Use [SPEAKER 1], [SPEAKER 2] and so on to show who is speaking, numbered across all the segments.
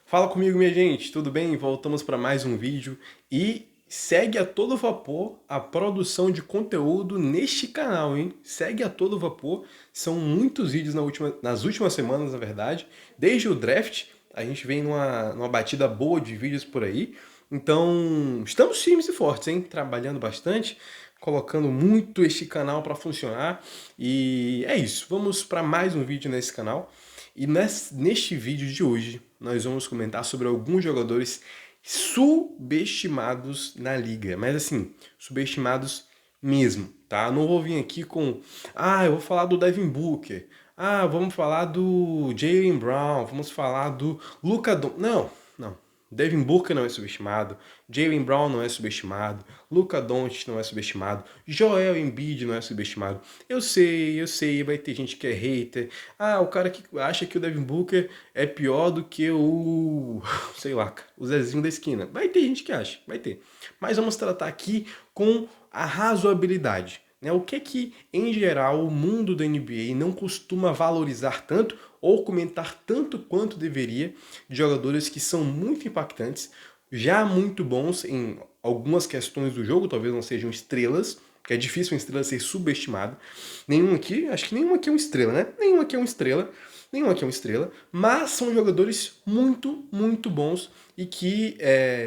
[SPEAKER 1] Fala comigo, minha gente, tudo bem? Voltamos para mais um vídeo e segue a todo vapor a produção de conteúdo neste canal, hein? Segue a todo vapor, são muitos vídeos nas últimas semanas, na verdade. Desde o draft, a gente vem numa batida boa de vídeos por aí. Então, estamos firmes e fortes, hein? Trabalhando bastante, colocando muito este canal para funcionar. E é isso, vamos para mais um vídeo nesse canal. E neste vídeo de hoje, nós vamos comentar sobre alguns jogadores subestimados na liga. Mas assim, subestimados mesmo, tá? Não vou vir aqui com, eu vou falar do Devin Booker. Vamos falar do Jaylen Brown, vamos falar do Luka Doncic. Não. Devin Booker não é subestimado, Jaylen Brown não é subestimado, Luka Doncic não é subestimado, Joel Embiid não é subestimado. Eu sei, vai ter gente que é hater. O cara que acha que o Devin Booker é pior do que o, sei lá, o Zezinho da esquina. Vai ter gente que acha, vai ter. Mas vamos tratar aqui com a razoabilidade. Né? O que, em geral, o mundo da NBA não costuma valorizar tanto ou comentar tanto quanto deveria de jogadores que são muito impactantes, já muito bons em algumas questões do jogo, talvez não sejam estrelas, que é difícil uma estrela ser subestimada. Nenhum aqui, acho que nenhum aqui é uma estrela, né? Nenhum aqui é uma estrela, mas são jogadores muito, muito bons e que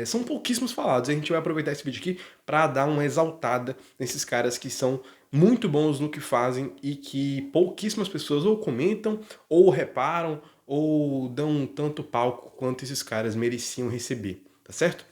[SPEAKER 1] são pouquíssimos falados. A gente vai aproveitar esse vídeo aqui para dar uma exaltada nesses caras que são muito bons no que fazem e que pouquíssimas pessoas ou comentam, ou reparam, ou dão tanto palco quanto esses caras mereciam receber, tá certo?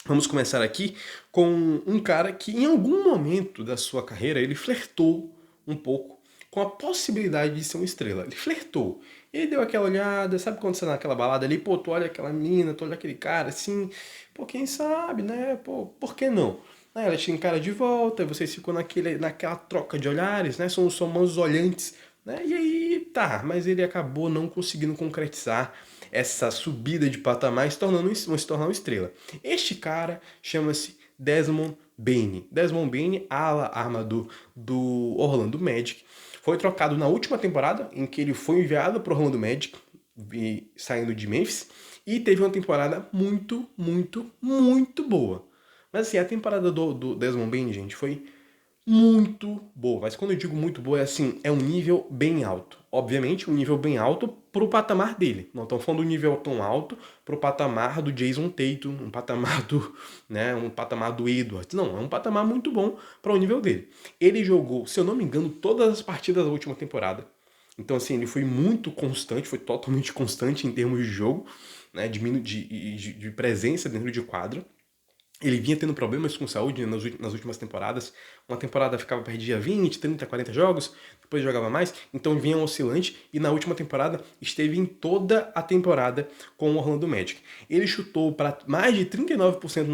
[SPEAKER 1] Vamos começar aqui com um cara que em algum momento da sua carreira ele flertou um pouco com a possibilidade de ser uma estrela. Ele flertou. Ele deu aquela olhada, sabe quando você tá naquela balada ali, pô, tu olha aquela menina, tu olha aquele cara assim, pô, quem sabe, né? Pô, por que não? Ela te encara de volta, vocês ficam naquela troca de olhares, né? São mãos olhantes, né? E aí, tá, mas ele acabou não conseguindo concretizar essa subida de patamar se tornar uma estrela. Este cara chama-se Desmond Bane. Desmond Bane, ala armador do Orlando Magic, foi trocado na última temporada, em que ele foi enviado para o Orlando Magic, saindo de Memphis, e teve uma temporada muito, muito, muito boa. Mas assim, a temporada do Desmond Bane, gente, foi muito boa. Mas quando eu digo muito boa, é assim, é um nível bem alto. Obviamente, um nível bem alto pro patamar dele. Não estamos falando do nível tão alto pro patamar do Jason Tatum, um patamar do, né, um patamar do Edwards. Não, é um patamar muito bom para o nível dele. Ele jogou, se eu não me engano, todas as partidas da última temporada. Então, assim, ele foi muito constante, foi totalmente constante em termos de jogo, né, de presença dentro de quadra. Ele vinha tendo problemas com saúde nas últimas temporadas. Uma temporada perdia 20, 30, 40 jogos, depois jogava mais, então vinha um oscilante e na última temporada esteve em toda a temporada com o Orlando Magic. Ele chutou para mais de 39%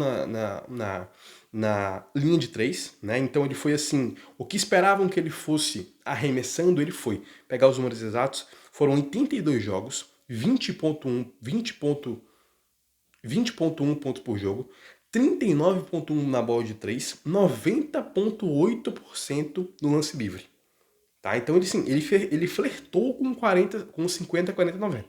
[SPEAKER 1] na linha de 3, né? Então ele foi assim, o que esperavam que ele fosse arremessando, ele foi. Pegar os números exatos, foram 82 jogos, 20,1 pontos por jogo, 39,1 na bola de 3, 90,8% no lance livre. Tá? Então ele flertou com 50, 40, 90.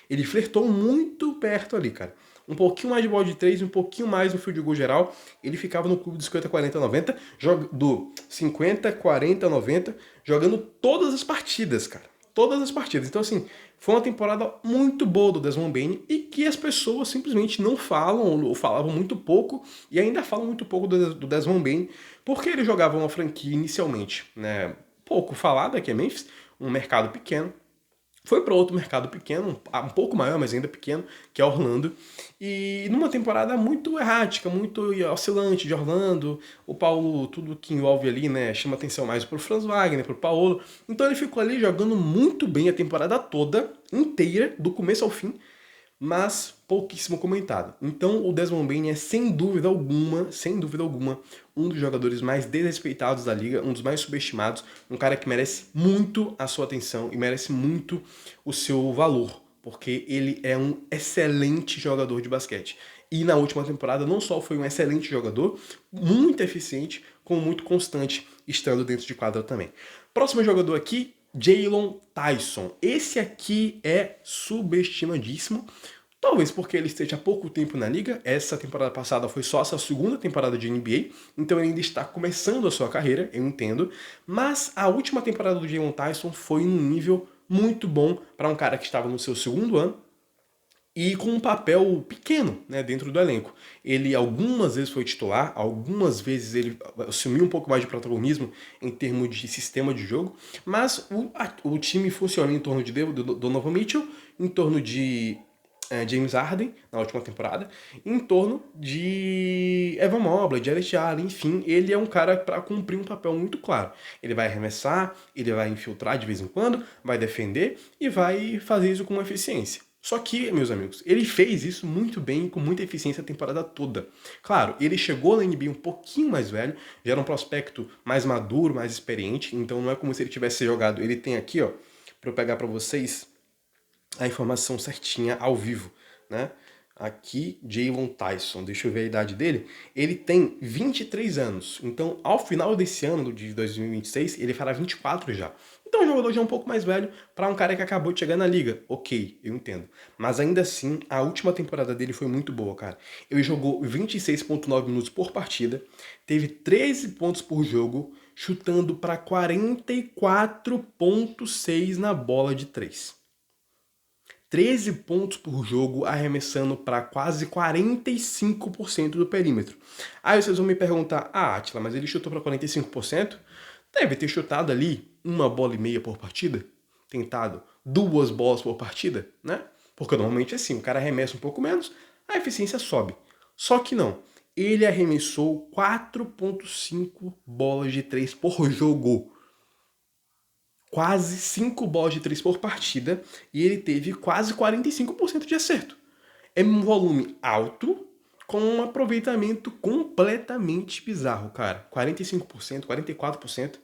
[SPEAKER 1] Ele flertou muito perto ali, cara. Um pouquinho mais de bola de 3, um pouquinho mais no field goal geral. Ele ficava no clube do 50, 40, 90, do 50, 40, 90, jogando todas as partidas, cara. Todas as partidas. Então, assim, foi uma temporada muito boa do Desmond Bane e que as pessoas simplesmente não falam, ou falavam muito pouco, e ainda falam muito pouco do Desmond Bane, porque ele jogava uma franquia inicialmente, né? Pouco falada, que é Memphis, um mercado pequeno. Foi para outro mercado pequeno, um pouco maior, mas ainda pequeno, que é Orlando. E numa temporada muito errática, muito oscilante de Orlando. O Paulo, tudo que envolve ali, né, chama atenção mais pro Franz Wagner, pro Paulo. Então ele ficou ali jogando muito bem a temporada toda, inteira, do começo ao fim, mas pouquíssimo comentado. Então o Desmond Bane é sem dúvida alguma, um dos jogadores mais desrespeitados da liga, um dos mais subestimados, um cara que merece muito a sua atenção e merece muito o seu valor, porque ele é um excelente jogador de basquete. E na última temporada não só foi um excelente jogador, muito eficiente, como muito constante, estando dentro de quadra também. Próximo jogador aqui, Jalen Tyson. Esse aqui é subestimadíssimo. Talvez porque ele esteja há pouco tempo na liga, essa temporada passada foi só a sua segunda temporada de NBA, então ele ainda está começando a sua carreira, eu entendo, mas a última temporada do Jaylen Tyson foi num nível muito bom para um cara que estava no seu segundo ano e com um papel pequeno, né, dentro do elenco. Ele algumas vezes foi titular, algumas vezes ele assumiu um pouco mais de protagonismo em termos de sistema de jogo, mas o time funciona em torno de Donovan Mitchell, em torno de James Harden na última temporada, em torno de Evan Mobley, Jarrett Allen, enfim, ele é um cara para cumprir um papel muito claro. Ele vai arremessar, ele vai infiltrar de vez em quando, vai defender e vai fazer isso com eficiência. Só que, meus amigos, ele fez isso muito bem, com muita eficiência a temporada toda. Claro, ele chegou na NBA um pouquinho mais velho, já era um prospecto mais maduro, mais experiente, então não é como se ele tivesse jogado. Ele tem aqui, ó, para eu pegar para vocês a informação certinha ao vivo, né? Aqui, Jaylen Tyson, deixa eu ver a idade dele. Ele tem 23 anos, então ao final desse ano, de 2026, ele fará 24 já. Então o jogador já é um pouco mais velho para um cara que acabou de chegar na liga. Ok, eu entendo. Mas ainda assim, a última temporada dele foi muito boa, cara. Ele jogou 26,9 minutos por partida, teve 13 pontos por jogo, chutando para 44,6 na bola de 3. 13 pontos por jogo, arremessando para quase 45% do perímetro. Aí vocês vão me perguntar, Atila, mas ele chutou para 45%? Deve ter chutado ali uma bola e meia por partida, tentado duas bolas por partida, né? Porque normalmente é assim, o cara arremessa um pouco menos, a eficiência sobe. Só que não, ele arremessou 4,5 bolas de 3 por jogo. Quase 5 bolas de 3 por partida e ele teve quase 45% de acerto. É um volume alto com um aproveitamento completamente bizarro, cara. 45%, 44%,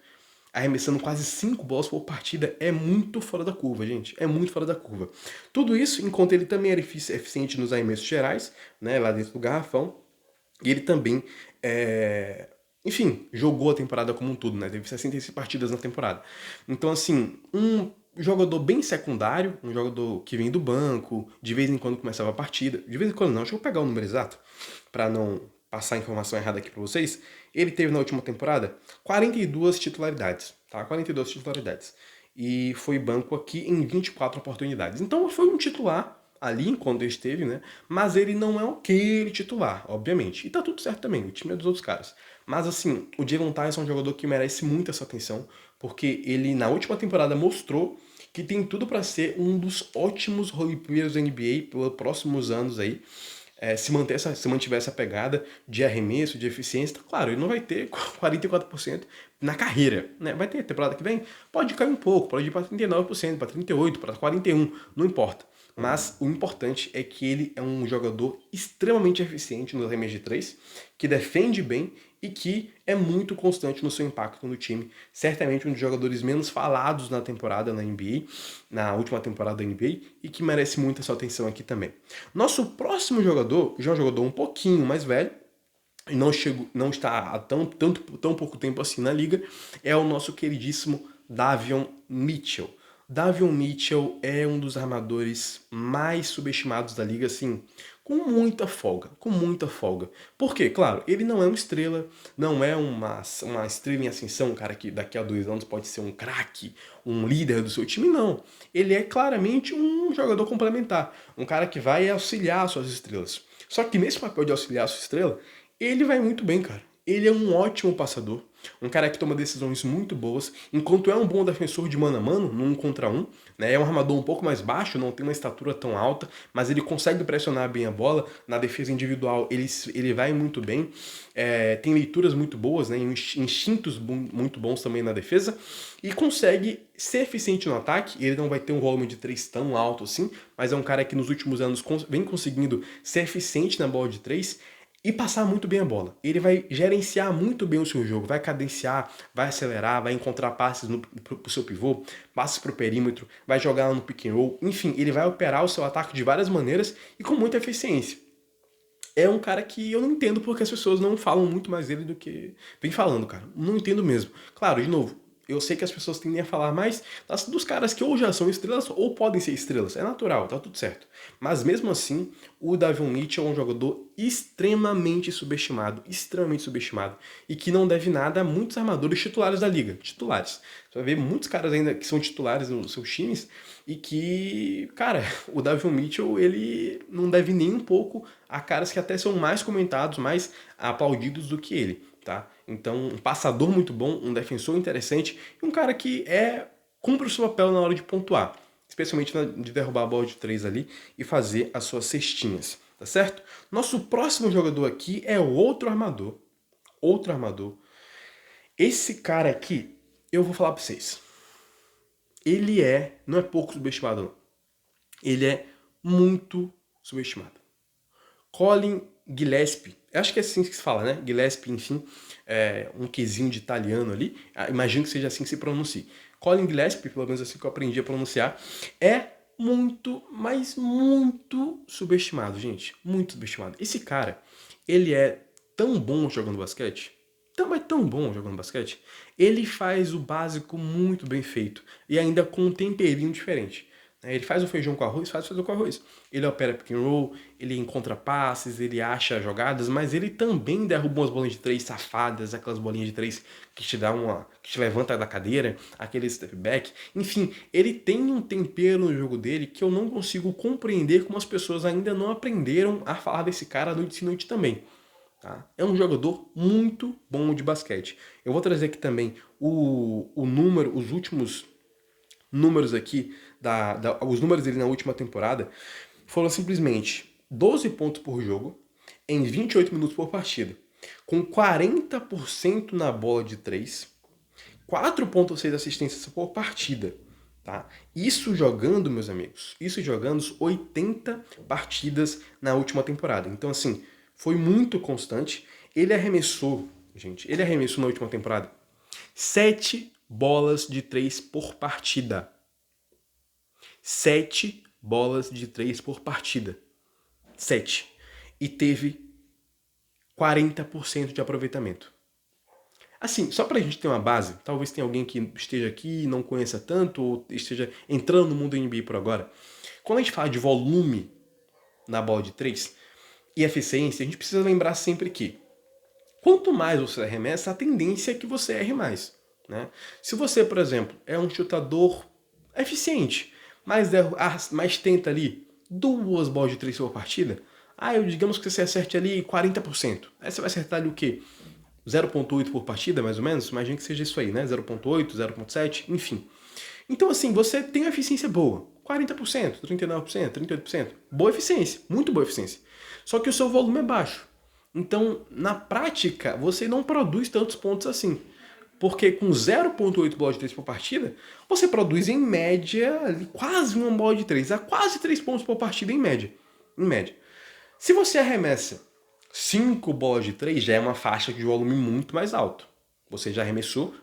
[SPEAKER 1] arremessando quase 5 bolas por partida é muito fora da curva, gente. É muito fora da curva. Tudo isso enquanto ele também era eficiente nos arremessos gerais, né, lá dentro do garrafão. E ele também enfim, jogou a temporada como um todo, né? Teve 66 partidas na temporada. Então, assim, um jogador bem secundário, um jogador que vem do banco, de vez em quando começava a partida, de vez em quando não, deixa eu pegar o número exato, para não passar a informação errada aqui para vocês. Ele teve na última temporada 42 titularidades, tá? 42 titularidades. E foi banco aqui em 24 oportunidades. Então, foi um titular ali enquanto ele esteve, né? Mas ele não é aquele titular, obviamente. E tá tudo certo também, o time é dos outros caras. Mas assim, o Jaylen Tyson é um jogador que merece muito essa atenção, porque ele na última temporada mostrou que tem tudo para ser um dos ótimos roleplayers da NBA pelos próximos anos aí. Se mantiver essa pegada de arremesso, de eficiência, claro, ele não vai ter 44% na carreira, né? Vai ter temporada que vem, pode cair um pouco, pode ir para 39%, para 38%, para 41%, não importa. Mas o importante é que ele é um jogador extremamente eficiente nos arremessos de 3, que defende bem e que é muito constante no seu impacto no time. Certamente um dos jogadores menos falados na temporada na NBA, na última temporada da NBA, e que merece muita sua atenção aqui também. Nosso próximo jogador, já é um jogador um pouquinho mais velho, e não está há tão pouco tempo assim na liga, é o nosso queridíssimo Davion Mitchell. Davion Mitchell é um dos armadores mais subestimados da liga, assim, com muita folga, com muita folga. Por quê? Claro, ele não é uma estrela, não é uma estrela em ascensão, um cara que daqui a 2 anos pode ser um craque, um líder do seu time, não. Ele é claramente um jogador complementar, um cara que vai auxiliar suas estrelas. Só que nesse papel de auxiliar a sua estrela, ele vai muito bem, cara. Ele é um ótimo passador, um cara que toma decisões muito boas, enquanto é um bom defensor de mano a mano, no 1 contra 1, né? É um armador um pouco mais baixo, não tem uma estatura tão alta, mas ele consegue pressionar bem a bola, na defesa individual ele vai muito bem, tem leituras muito boas, né? Instintos muito bons também na defesa, e consegue ser eficiente no ataque. Ele não vai ter um volume de 3 tão alto assim, mas é um cara que nos últimos anos vem conseguindo ser eficiente na bola de 3, e passar muito bem a bola. Ele vai gerenciar muito bem o seu jogo, vai cadenciar, vai acelerar, vai encontrar passes pro seu pivô, passes pro perímetro, vai jogar no pick and roll, enfim, ele vai operar o seu ataque de várias maneiras e com muita eficiência. É um cara que eu não entendo porque as pessoas não falam muito mais dele do que vem falando, cara. Não entendo mesmo. Claro, de novo, Eu sei que as pessoas tendem a falar mais dos caras que ou já são estrelas ou podem ser estrelas. É natural, tá tudo certo. Mas mesmo assim, o Davion Mitchell é um jogador extremamente subestimado e que não deve nada a muitos armadores titulares da liga. Titulares. Você vai ver muitos caras ainda que são titulares nos seus times e que, cara, o Davion Mitchell, ele não deve nem um pouco a caras que até são mais comentados, mais aplaudidos do que ele, tá? Então, um passador muito bom, um defensor interessante e um cara que cumpre o seu papel na hora de pontuar, especialmente de derrubar a bola de 3 ali e fazer as suas cestinhas, tá certo? Nosso próximo jogador aqui é outro armador. Outro armador. Esse cara aqui, eu vou falar pra vocês. Ele não é pouco subestimado, não. Ele é muito subestimado. Colin Gillespie, acho que é assim que se fala, né? Gillespie, enfim, um quezinho de italiano ali, imagino que seja assim que se pronuncie. Colin Gillespie, pelo menos assim que eu aprendi a pronunciar, é muito, mas muito subestimado, gente. Muito subestimado. Esse cara, ele é tão bom jogando basquete, mas tão bom jogando basquete, ele faz o básico muito bem feito e ainda com um temperinho diferente. Ele faz o feijão com arroz, faz o feijão com arroz. Ele opera pick and roll, ele encontra passes, ele acha jogadas, mas ele também derruba umas bolinhas de 3 safadas, aquelas bolinhas de 3 que que te levanta da cadeira, aquele step back. Enfim, ele tem um tempero no jogo dele que eu não consigo compreender como as pessoas ainda não aprenderam a falar desse cara noite sim noite também. Tá? É um jogador muito bom de basquete. Eu vou trazer aqui também os últimos números aqui, os números dele na última temporada, foram simplesmente 12 pontos por jogo, em 28 minutos por partida, com 40% na bola de 3, 4,6 assistências por partida. Tá? Isso jogando, meus amigos, 80 partidas na última temporada. Então, assim, foi muito constante. Ele arremessou na última temporada 7 bolas de 3 por partida. 7 bolas de 3 por partida. 7. E teve 40% de aproveitamento. Assim, só pra gente ter uma base, talvez tenha alguém que esteja aqui e não conheça tanto, ou esteja entrando no mundo do NBA por agora. Quando a gente fala de volume na bola de 3 e eficiência, a gente precisa lembrar sempre que quanto mais você arremessa, a tendência é que você erre mais. Né? Se você, por exemplo, é um chutador eficiente, mas tenta ali 2 bolas de 3 por partida, digamos que você acerte ali 40%. Aí você vai acertar ali o quê? 0,8 por partida, mais ou menos? Imagina que seja isso aí, né? 0,8, 0,7, enfim. Então, assim, você tem uma eficiência boa. 40%, 39%, 38%. Boa eficiência, muito boa eficiência. Só que o seu volume é baixo. Então, na prática, você não produz tantos pontos assim. Porque com 0,8 bola de 3 por partida, você produz em média quase uma bola de 3, a quase 3 pontos por partida em média. Em média. Se você arremessa 5 bolas de 3, já é uma faixa de volume muito mais alto. Você já arremessou,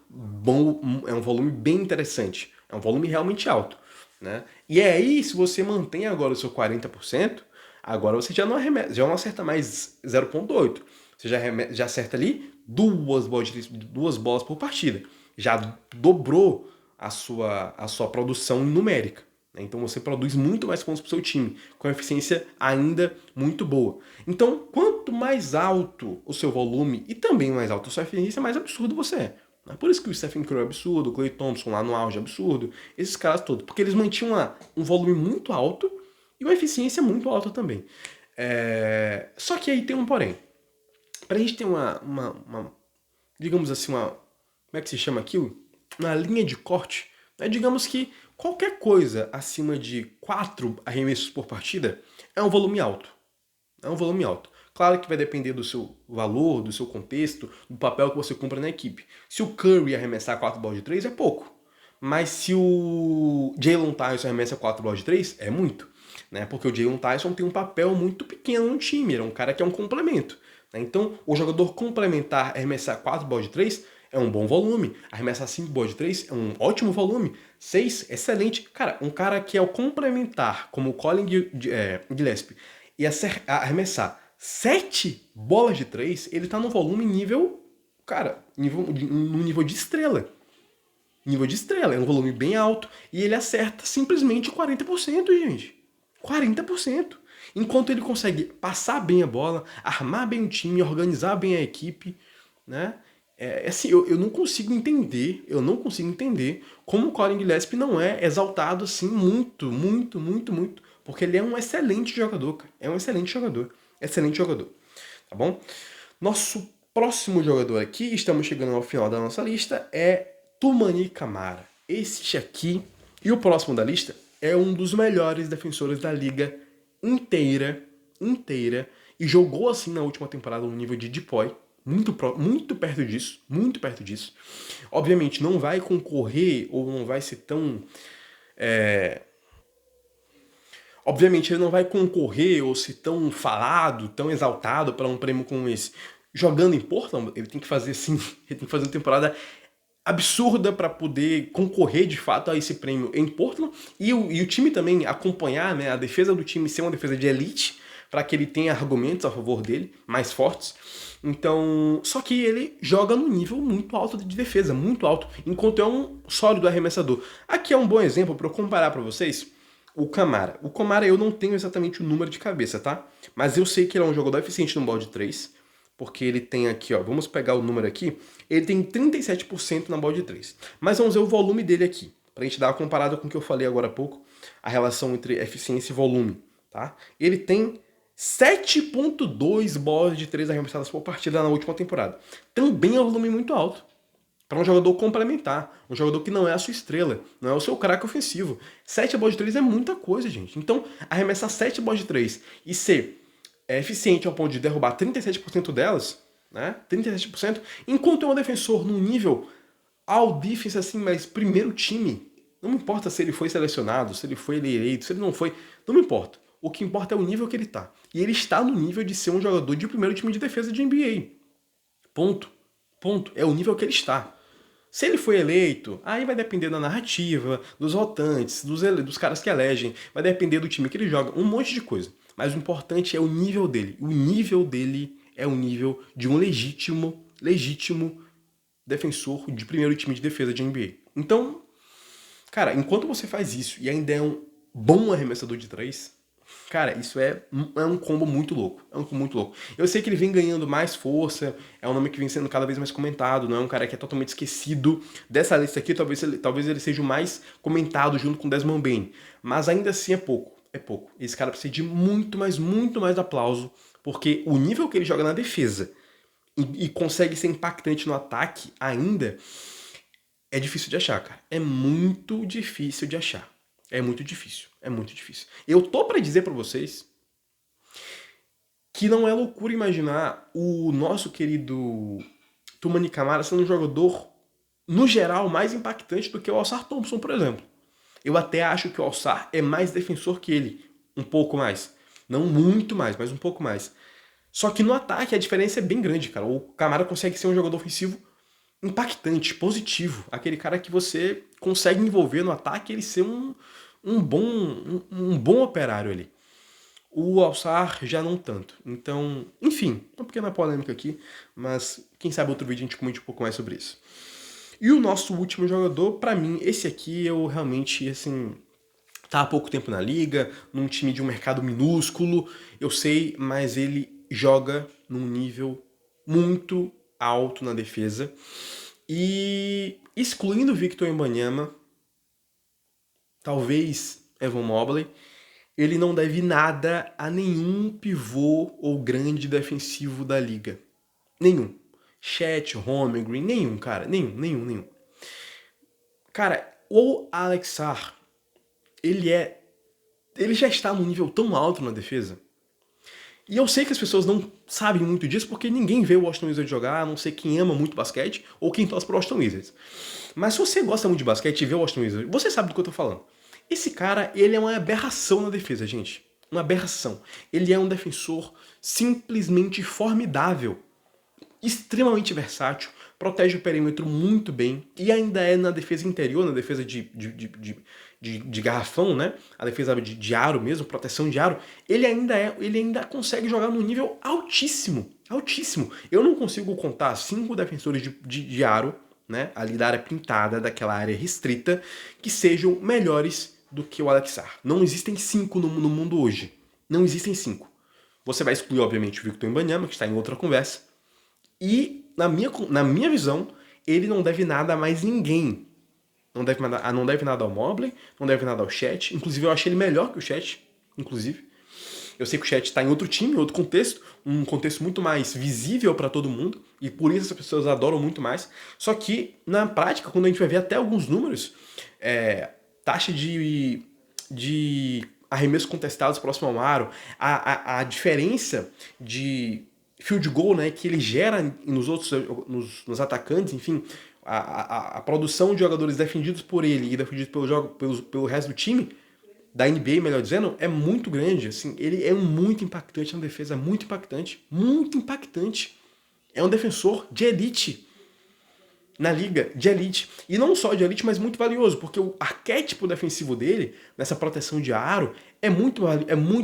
[SPEAKER 1] é um volume bem interessante. É um volume realmente alto. Né? E aí, se você mantém agora o seu 40%, agora você já não acerta mais 0,8. Você já acerta ali 2 bolas por partida. Já dobrou a sua produção numérica. Então você produz muito mais pontos para o seu time, com eficiência ainda muito boa. Então, quanto mais alto o seu volume e também mais alta a sua eficiência, mais absurdo você é. É por isso que o Stephen Curry é absurdo, o Klay Thompson lá no auge é absurdo, esses caras todos. Porque eles mantinham um volume muito alto e uma eficiência muito alta também. Só que aí tem um porém. Pra gente ter digamos assim, como é que se chama aquilo? Uma linha de corte. Né? Digamos que qualquer coisa acima de 4 arremessos por partida é um volume alto. É um volume alto. Claro que vai depender do seu valor, do seu contexto, do papel que você cumpre na equipe. Se o Curry arremessar 4 bolas de 3, é pouco. Mas se o Jalen Tyson arremessa 4 bolas de 3, é muito. Né? Porque o Jalen Tyson tem um papel muito pequeno no time. Ele é um cara que é um complemento. Né? Então, o jogador complementar arremessar 4 bolas de 3 é um bom volume. Arremessar 5 bolas de 3 é um ótimo volume. 6, excelente. Cara, um cara que é o complementar, como o Colin Gillespie, e arremessar 7 bolas de 3, ele tá no volume nível, cara, no nível de estrela. nível de estrela, é um volume bem alto, e ele acerta simplesmente 40%, gente. 40%. Enquanto ele consegue passar bem a bola, armar bem o time, organizar bem a equipe, né? Assim, eu não consigo entender, como o Collin Gillespie não é exaltado assim muito, muito, muito, muito, porque ele é um excelente jogador, cara. É um excelente jogador, tá bom? Nosso próximo jogador aqui, estamos chegando ao final da nossa lista, é Toumani Camara. Este aqui, e o próximo da lista, é um dos melhores defensores da liga inteira, e jogou assim na última temporada no nível de DPOY, muito perto disso, muito perto disso. Obviamente não vai concorrer ou não vai ser tão... Obviamente ele não vai concorrer ou ser tão falado, tão exaltado para um prêmio como esse. Jogando em Portland, ele tem que fazer assim, ele tem que fazer uma temporada absurda para poder concorrer de fato a esse prêmio em Portland e o time também acompanhar, né, a defesa do time ser uma defesa de elite para que ele tenha argumentos a favor dele, mais fortes. Então, só que ele joga num nível muito alto de defesa, muito alto, enquanto é um sólido arremessador. Aqui é um bom exemplo para eu comparar para vocês o Camara. O Camara eu não tenho exatamente o número de cabeça, tá? Mas eu sei que ele é um jogador eficiente no bola de 3, porque ele tem aqui, ó, vamos pegar o número aqui, ele tem 37% na bola de 3. Mas vamos ver o volume dele aqui, pra gente dar uma comparada com o que eu falei agora há pouco, a relação entre eficiência e volume, tá? Ele tem 7.2 bolas de 3 arremessadas por partida na última temporada. Também é um volume muito alto para um jogador complementar, um jogador que não é a sua estrela, não é o seu craque ofensivo. 7 bolas de 3 é muita coisa, gente. Então, arremessar 7 bolas de 3 e ser eficiente ao ponto de derrubar 37% delas, né? 37%, enquanto é um defensor num nível all defense assim, mas primeiro time, não me importa se ele foi selecionado, se ele foi eleito, se ele não foi, não me importa. O que importa é o nível que ele tá. E ele está no nível de ser um jogador de primeiro time de defesa de NBA. Ponto. Ponto. É o nível que ele está. Se ele foi eleito, aí vai depender da narrativa, dos votantes, dos caras que elegem, vai depender do time que ele joga, um monte de coisa. Mas o importante é o nível dele. O nível dele é o nível de um legítimo defensor de primeiro time de defesa de NBA. Então, cara, enquanto você faz isso e ainda é um bom arremessador de 3, cara, isso é um combo muito louco. É um combo muito louco. Eu sei que ele vem ganhando mais força, é um nome que vem sendo cada vez mais comentado, não é um cara que é totalmente esquecido. Dessa lista aqui, talvez ele seja o mais comentado junto com Desmond Bane. Mas ainda assim é pouco. É pouco. Esse cara precisa de muito mais aplauso, porque o nível que ele joga na defesa e consegue ser impactante no ataque ainda é difícil de achar, cara. É muito difícil de achar. É muito difícil. É muito difícil. Eu tô pra dizer pra vocês que não é loucura imaginar o nosso querido Toumani Camara sendo um jogador, no geral, mais impactante do que o Ausar Thompson, por exemplo. Eu até acho que o Ausar é mais defensor que ele. Um pouco mais. Não muito mais, mas um pouco mais. Só que no ataque a diferença é bem grande, cara. O Camara consegue ser um jogador ofensivo impactante, positivo. Aquele cara que você consegue envolver no ataque e ele ser um bom operário ali. O Alçar já não tanto. Então, enfim, uma pequena polêmica aqui, mas quem sabe outro vídeo a gente comente um pouco mais sobre isso. E o nosso último jogador, pra mim, esse aqui eu realmente, assim, tá há pouco tempo na liga, num time de um mercado minúsculo, eu sei, mas ele joga num nível muito alto na defesa. E excluindo Victor Wembanyama, talvez Evan Mobley, ele não deve nada a nenhum pivô ou grande defensivo da liga. Nenhum. Chet, Holmgren, nenhum, cara. Nenhum. Cara, o Alex Sarr, ele já está num nível tão alto na defesa. E eu sei que as pessoas não sabem muito disso porque ninguém vê o Washington Wizards jogar, a não sei quem ama muito basquete ou quem torce pro Washington Wizards. Mas se você gosta muito de basquete e vê o Washington Wizards, você sabe do que eu tô falando. Esse cara, ele é uma aberração na defesa, gente. Uma aberração. Ele é um defensor simplesmente formidável. Extremamente versátil, protege o perímetro muito bem e ainda é na defesa interior, na defesa de garrafão, né? A defesa de aro mesmo, proteção de aro. Ele ainda consegue jogar num nível altíssimo. Altíssimo. Eu não consigo contar 5 defensores de aro né, ali da área pintada, daquela área restrita, que sejam melhores do que o Alex Sarr. Não existem 5 no mundo hoje. Não existem 5. Você vai excluir, obviamente, o Victor Wembanyama, que está em outra conversa. E, na minha visão, ele não deve nada a mais ninguém. Não deve nada ao Mobley, não deve nada ao Chet. Inclusive, eu achei ele melhor que o Chet, inclusive. Eu sei que o Chet está em outro time, em outro contexto, um contexto muito mais visível para todo mundo, e por isso as pessoas adoram muito mais. Só que, na prática, quando a gente vai ver até alguns números, taxa de arremessos contestados próximo ao aro, a diferença de field goal, né, que ele gera nos atacantes, enfim, a produção de jogadores defendidos por ele e defendidos pelo resto do time, da NBA, melhor dizendo, é muito grande. Assim, ele é muito impactante na defesa, muito impactante, muito impactante. É um defensor de elite na liga, de elite. E não só de elite, mas muito valioso, porque o arquétipo defensivo dele, nessa proteção de aro, é muito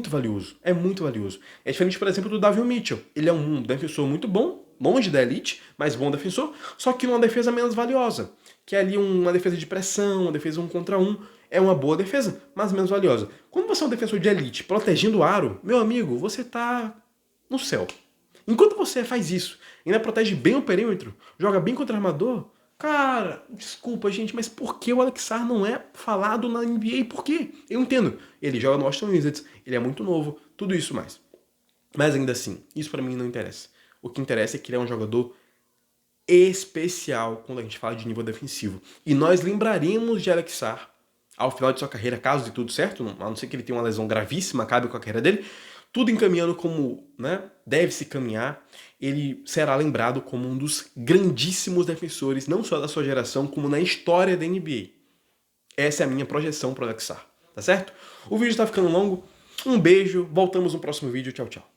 [SPEAKER 1] valioso. É muito valioso. É diferente, por exemplo, do Davion Mitchell. Ele é um defensor muito bom, longe da elite, mas bom defensor, só que numa defesa menos valiosa. Que é ali uma defesa de pressão, uma defesa 1 contra 1. É uma boa defesa, mas menos valiosa. Quando você é um defensor de elite protegendo o aro, meu amigo, você tá no céu. Enquanto você faz isso, ainda protege bem o perímetro, joga bem contra o armador, cara, desculpa, gente, mas por que o Alex Sarr não é falado na NBA? Por quê? Eu entendo. Ele joga no Washington Wizards, ele é muito novo, tudo isso mais. Mas ainda assim, isso pra mim não interessa. O que interessa é que ele é um jogador especial quando a gente fala de nível defensivo. E nós lembraremos de Alex Sarr ao final de sua carreira, caso de tudo certo, a não ser que ele tenha uma lesão gravíssima, acabe com a carreira dele, tudo encaminhando como, né, deve se caminhar, ele será lembrado como um dos grandíssimos defensores, não só da sua geração, como na história da NBA. Essa é a minha projeção para o Alex Sarr, tá certo? O vídeo está ficando longo, um beijo, voltamos no próximo vídeo, tchau, tchau.